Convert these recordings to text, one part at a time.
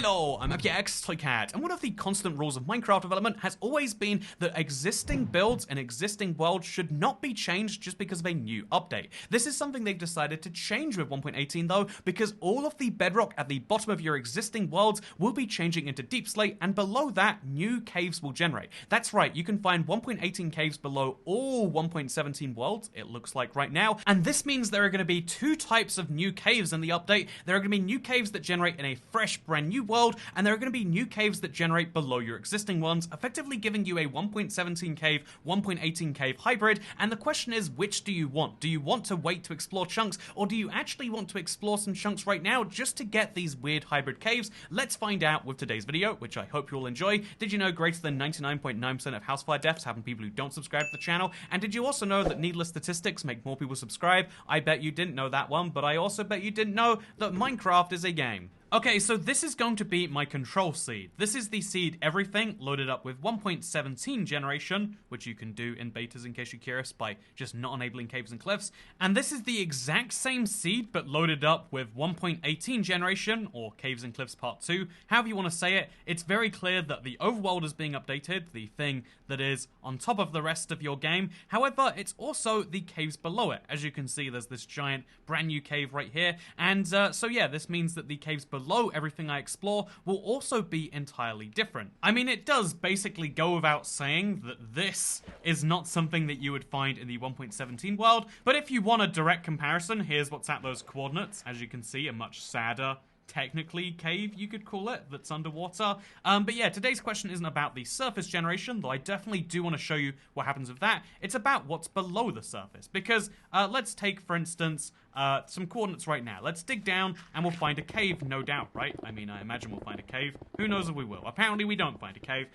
Hello, I'm Toycat, and one of the constant rules of Minecraft development has always been that existing builds and existing worlds should not be changed just because of a new update. This is something they've decided to change with 1.18 though, because all of the bedrock at the bottom of your existing worlds will be changing into deep slate, and below that, new caves will generate. That's right, you can find 1.18 caves below all 1.17 worlds, it looks like right now, and this means there are going to be two types of new caves in the update. There are going to be new caves that generate in a fresh, brand new world, and there are going to be new caves that generate below your existing ones, effectively giving you a 1.17 cave, 1.18 cave hybrid. And the question is, which do you want? Do you want to wait to explore chunks, or do you actually want to explore some chunks right now just to get these weird hybrid caves? Let's find out with today's video, which I hope you all enjoy. Did you know greater than 99.9% of house fire deaths happen people who don't subscribe to the channel? And did you also know that needless statistics make more people subscribe? I bet you didn't know that one, but I also bet you didn't know that Minecraft is a game. Okay, so this is going to be my control seed. This is the seed everything loaded up with 1.17 generation, which you can do in betas in case you're curious by just not enabling caves and cliffs. And this is the exact same seed, but loaded up with 1.18 generation, or caves and cliffs part 2, however you want to say it. It's very clear that the overworld is being updated, the thing that is on top of the rest of your game. However, it's also the caves below it. As you can see, there's this giant brand new cave right here. And so yeah, this means that the caves below everything I explore will also be entirely different. I mean, it does basically go without saying that this is not something that you would find in the 1.17 world, but if you want a direct comparison, here's what's at those coordinates. As you can see, a much sadder, technically cave, you could call it, that's underwater. But yeah, today's question isn't about the surface generation, though I definitely do want to show you what happens with that. It's about what's below the surface, because let's take, for instance, some coordinates right now. Let's dig down and we'll find a cave, no doubt, right? I mean, I imagine we'll find a cave. Who knows if we will? Apparently we don't find a cave.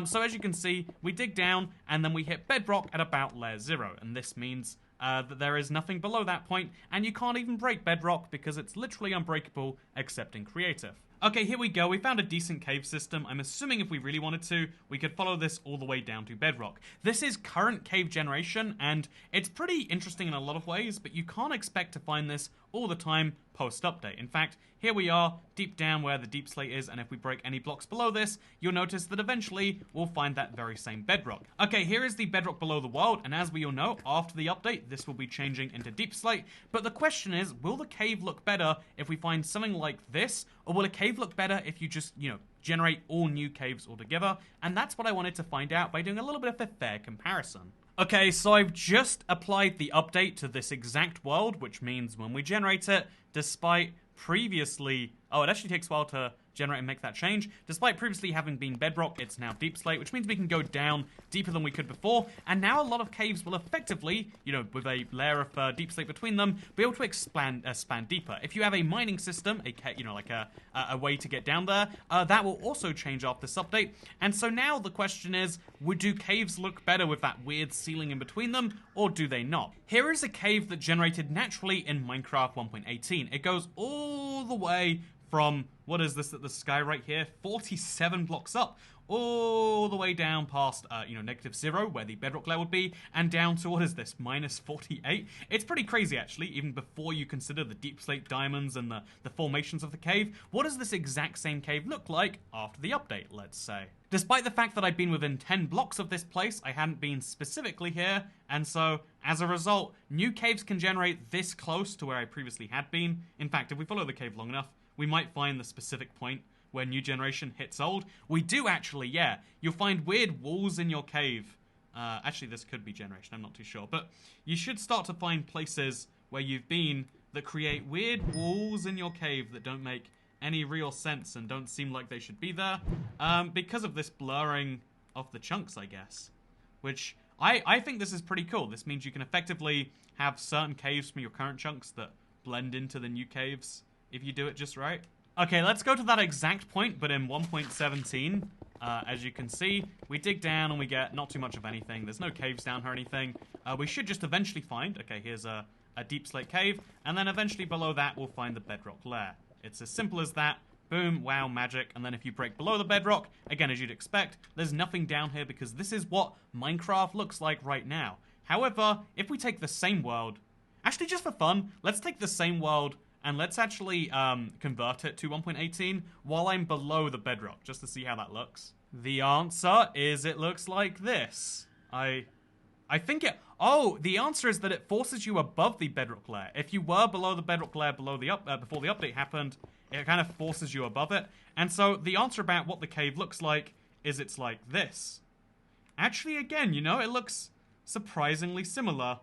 So as you can see, we dig down and then we hit bedrock at about layer 0, and this means that there is nothing below that point, and you can't even break bedrock because it's literally unbreakable except in creative. Okay, here we go. We found a decent cave system. I'm assuming if we really wanted to, we could follow this all the way down to bedrock. This is current cave generation, and it's pretty interesting in a lot of ways, but you can't expect to find this all the time post-update. In fact, here we are, deep down where the deep slate is, and if we break any blocks below this, you'll notice that eventually we'll find that very same bedrock. Okay, here is the bedrock below the world, and as we all know, after the update, this will be changing into deep slate. But the question is, will the cave look better if we find something like this, or will a cave look better if you just, generate all new caves altogether? And that's what I wanted to find out by doing a little bit of a fair comparison. Okay, so I've just applied the update to this exact world, which means when we generate it, despite previously... Oh, it actually takes a while to generate and make that change. Despite previously having been bedrock, it's now deep slate, which means we can go down deeper than we could before, and now a lot of caves will effectively, with a layer of deep slate between them, be able to expand deeper. If you have a mining system, a way to get down there, that will also change after this update. And so now the question is, do caves look better with that weird ceiling in between them, or do they not? Here is a cave that generated naturally in Minecraft 1.18. It goes all the way from, what is this at the sky right here, 47 blocks up, all the way down past, -0, where the bedrock layer would be, and down to, what is this, -48? It's pretty crazy, actually, even before you consider the deep slate diamonds and the formations of the cave. What does this exact same cave look like after the update, let's say? Despite the fact that I've been within 10 blocks of this place, I hadn't been specifically here, and so, as a result, new caves can generate this close to where I previously had been. In fact, if we follow the cave long enough, we might find the specific point where new generation hits old. We do actually, yeah. You'll find weird walls in your cave. Actually, this could be generation, I'm not too sure. But you should start to find places where you've been that create weird walls in your cave that don't make any real sense and don't seem like they should be there. Because of this blurring of the chunks, I guess. Which, I think this is pretty cool. This means you can effectively have certain caves from your current chunks that blend into the new caves if you do it just right. Okay, let's go to that exact point, but in 1.17. As you can see, we dig down and we get not too much of anything. There's no caves down here or anything. We should just eventually find, okay, here's a deep slate cave, and then eventually below that we'll find the bedrock layer. It's as simple as that. Boom, wow, magic. And then if you break below the bedrock, again, as you'd expect, there's nothing down here because this is what Minecraft looks like right now. However, if we take the same world, actually just for fun, let's take the same world and let's actually convert it to 1.18 while I'm below the bedrock, just to see how that looks. The answer is it looks like this. I think it... Oh, the answer is that it forces you above the bedrock layer. If you were below the bedrock layer before the update happened, it kind of forces you above it. And so the answer about what the cave looks like is it's like this. Actually, again, you know, it looks surprisingly similar.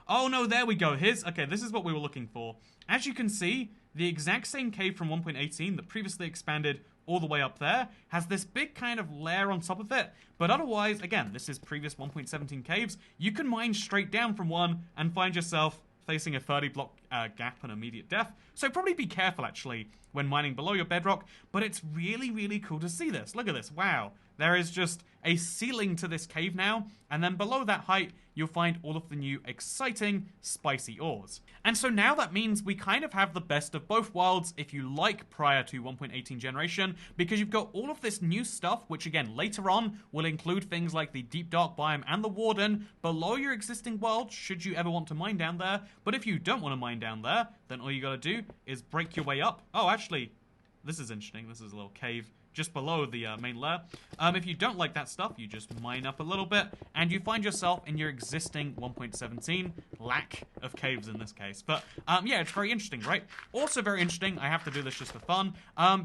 Oh, no, there we go. Okay, this is what we were looking for. As you can see, the exact same cave from 1.18 that previously expanded all the way up there has this big kind of layer on top of it. But otherwise, again, this is previous 1.17 caves. You can mine straight down from one and find yourself facing a 30 block gap and immediate death. So probably be careful, actually, when mining below your bedrock. But it's really, really cool to see this. Look at this. Wow. There is just a ceiling to this cave now, and then below that height, you'll find all of the new exciting, spicy ores. And so now that means we kind of have the best of both worlds, if you like, prior to 1.18 generation, because you've got all of this new stuff, which again, later on, will include things like the Deep Dark biome and the Warden below your existing world, should you ever want to mine down there. But if you don't want to mine down there, then all you gotta do is break your way up. Oh, actually, this is interesting. This is a little cave just below the main layer. If you don't like that stuff, you just mine up a little bit, and you find yourself in your existing 1.17 lack of caves in this case. But yeah, it's very interesting, right? Also very interesting, I have to do this just for fun.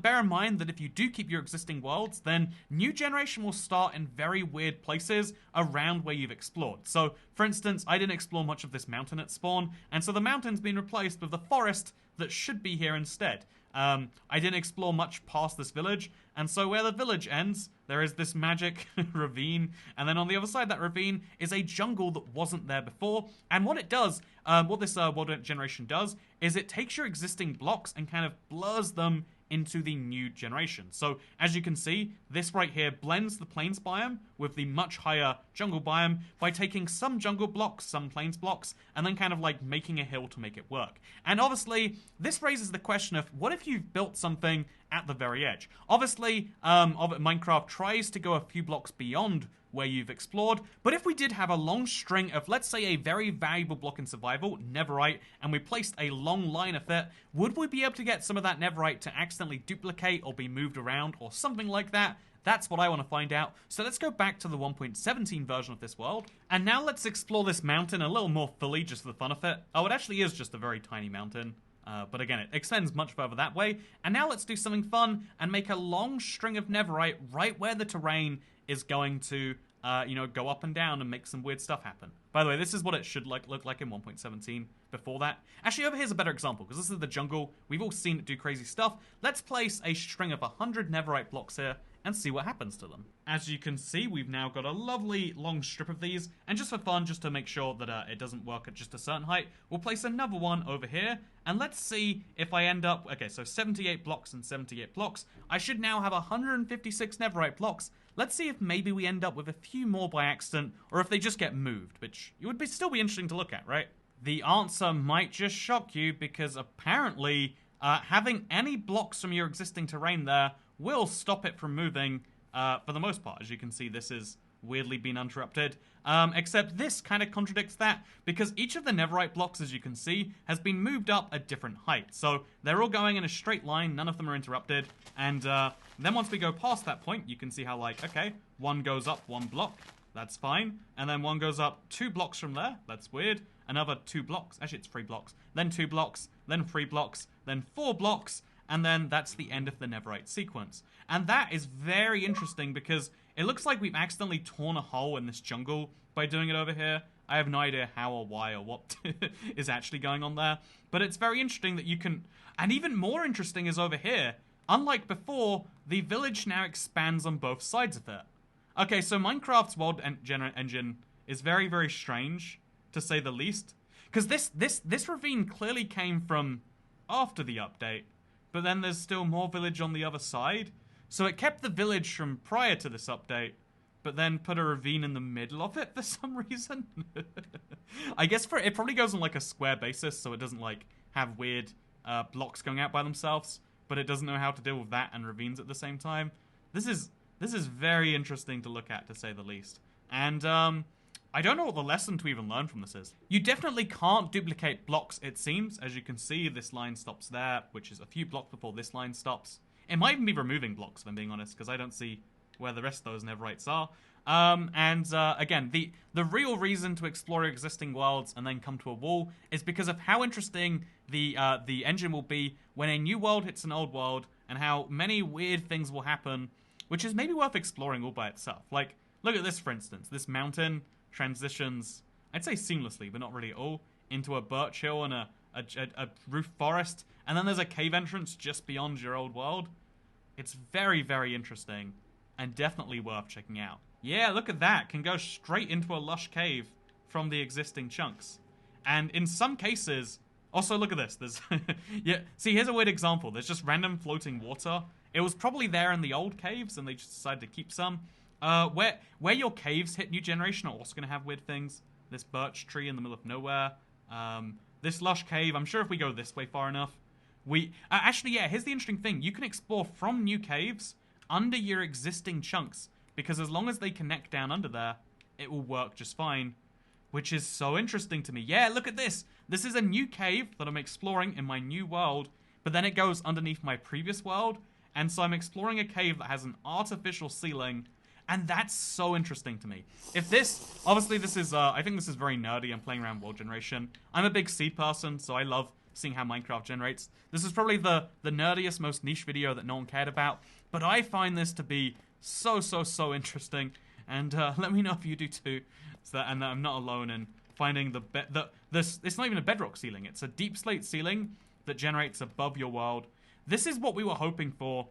Bear in mind that if you do keep your existing worlds, then new generation will start in very weird places around where you've explored. So, for instance, I didn't explore much of this mountain at spawn, and so the mountain's been replaced with the forest that should be here instead. I didn't explore much past this village, and so where the village ends, there is this magic ravine, and then on the other side of that ravine is a jungle that wasn't there before. And what it does, what this world generation does, is it takes your existing blocks and kind of blurs them into the new generation. So, as you can see, this right here blends the plains biome with the much higher jungle biome by taking some jungle blocks, some plains blocks, and then kind of like making a hill to make it work. And obviously, this raises the question of, what if you've built something at the very edge? Obviously, Minecraft tries to go a few blocks beyond where you've explored, but if we did have a long string of, let's say, a very valuable block in survival, netherite, and we placed a long line of it, would we be able to get some of that netherite to accidentally duplicate or be moved around or something like that? That's what I want to find out. So let's go back to the 1.17 version of this world, and now let's explore this mountain a little more fully just for the fun of it. Oh, it actually is just a very tiny mountain. But again, it extends much further that way. And now let's do something fun and make a long string of netherite right where the terrain is going to, you know, go up and down and make some weird stuff happen. By the way, this is what it should look like in 1.17 before that. Actually, over here's a better example, because this is the jungle. We've all seen it do crazy stuff. Let's place a string of 100 netherite blocks here and see what happens to them. As you can see, we've now got a lovely long strip of these, and just for fun, just to make sure that it doesn't work at just a certain height, we'll place another one over here, and let's see if I end up... Okay, so 78 blocks and 78 blocks. I should now have 156 netherite blocks. Let's see if maybe we end up with a few more by accident, or if they just get moved, which it would still be interesting to look at, right? The answer might just shock you, because apparently having any blocks from your existing terrain there will stop it from moving for the most part. As you can see, this is weirdly been interrupted. Except this kind of contradicts that, because each of the netherite blocks, as you can see, has been moved up at different heights. So they're all going in a straight line, none of them are interrupted. And then once we go past that point, you can see how, like, okay, one goes up 1 block, that's fine. And then one goes up 2 blocks from there, that's weird. Another 2 blocks, actually it's 3 blocks. Then 2 blocks, then 3 blocks, then 4 blocks, and then that's the end of the netherite sequence. And that is very interesting, because it looks like we've accidentally torn a hole in this jungle by doing it over here. I have no idea how or why or what is actually going on there. But it's very interesting that you can... And even more interesting is over here. Unlike before, the village now expands on both sides of it. Okay, so Minecraft's world engine is very, very strange, to say the least. Because this ravine clearly came from after the update. But then there's still more village on the other side. So it kept the village from prior to this update, but then put a ravine in the middle of it for some reason. I guess it probably goes on like a square basis, so it doesn't like have weird blocks going out by themselves, but it doesn't know how to deal with that and ravines at the same time. This is very interesting to look at, to say the least. And I don't know what the lesson to even learn from this is. You definitely can't duplicate blocks, it seems. As you can see, this line stops there, which is a few blocks before this line stops. It might even be removing blocks, if I'm being honest, because I don't see where the rest of those neverites are. Again, the real reason to explore existing worlds and then come to a wall is because of how interesting the engine will be when a new world hits an old world, and how many weird things will happen, which is maybe worth exploring all by itself. Like, look at this, for instance. This mountain transitions, I'd say seamlessly, but not really at all, into a birch hill and a roof forest, and then there's a cave entrance just beyond your old world. It's very, very interesting, and definitely worth checking out. Yeah, look at that. Can go straight into a lush cave from the existing chunks. And in some cases, also look at this. There's yeah, see, here's a weird example. There's just random floating water. It was probably there in the old caves, and they just decided to keep some. Where your caves hit new generation are also going to have weird things. This birch tree in the middle of nowhere. This lush cave. I'm sure if we go this way far enough, we actually, yeah, here's the interesting thing. You can explore from new caves under your existing chunks, because as long as they connect down under there, it will work just fine, which is so interesting to me. Yeah, look at this. This is a new cave that I'm exploring in my new world, but then it goes underneath my previous world, and so I'm exploring a cave that has an artificial ceiling, and that's so interesting to me. If this, obviously this is, I think this is very nerdy. I'm playing around world generation. I'm a big seed person, so I love seeing how Minecraft generates. This is probably the nerdiest, most niche video that no one cared about, but I find this to be so interesting, and let me know if you do too, so that, and that I'm not alone in finding it's not even a bedrock ceiling, it's a deep slate ceiling that generates above your world. This is what we were hoping for.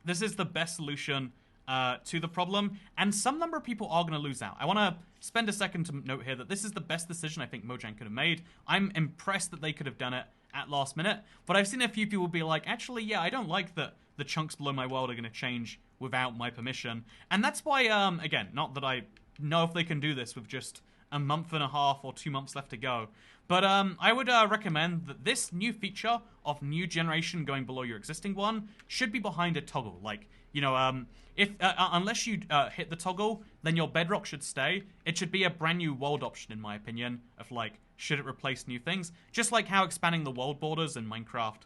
This is the best solution to the problem, and some number of people are going to lose out. I want to spend a second to note here that this is the best decision I think Mojang could have made. I'm impressed that they could have done it at last minute, but I've seen a few people be like, actually, yeah, I don't like that the chunks below my world are going to change without my permission. And that's why, again, not that I know if they can do this with just a month and a half or 2 months left to go, but I would recommend that this new feature of new generation going below your existing one should be behind a toggle. Like, you know, if unless you hit the toggle, then your bedrock should stay. It should be a brand new world option, in my opinion, of like, should it replace new things? Just like how expanding the world borders in Minecraft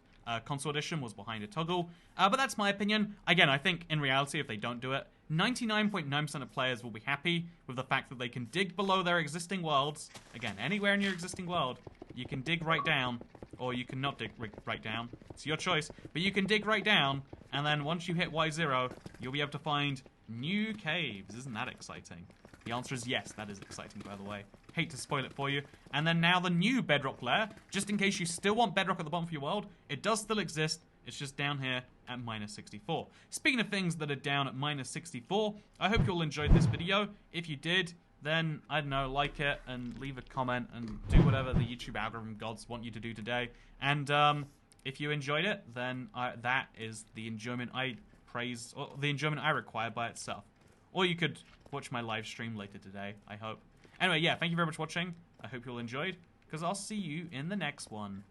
Console Edition was behind a toggle. But that's my opinion. Again, I think in reality, if they don't do it, 99.9% of players will be happy with the fact that they can dig below their existing worlds. Again, anywhere in your existing world, you can dig right down, or you can not dig right down. It's your choice. But you can dig right down, and then once you hit Y0, you'll be able to find new caves. Isn't that exciting? The answer is yes, that is exciting, by the way. Hate to spoil it for you. And then now the new bedrock layer, just in case you still want bedrock at the bottom of your world, it does still exist. It's just down here at -64. Speaking of things that are down at -64, I hope you all enjoyed this video. If you did, then, I don't know, like it and leave a comment and do whatever the YouTube algorithm gods want you to do today. And if you enjoyed it, then that is the enjoyment I praise, or the enjoyment I require by itself. Or you could watch my live stream later today, I hope. Anyway, yeah, thank you very much for watching. I hope you all enjoyed, because I'll see you in the next one.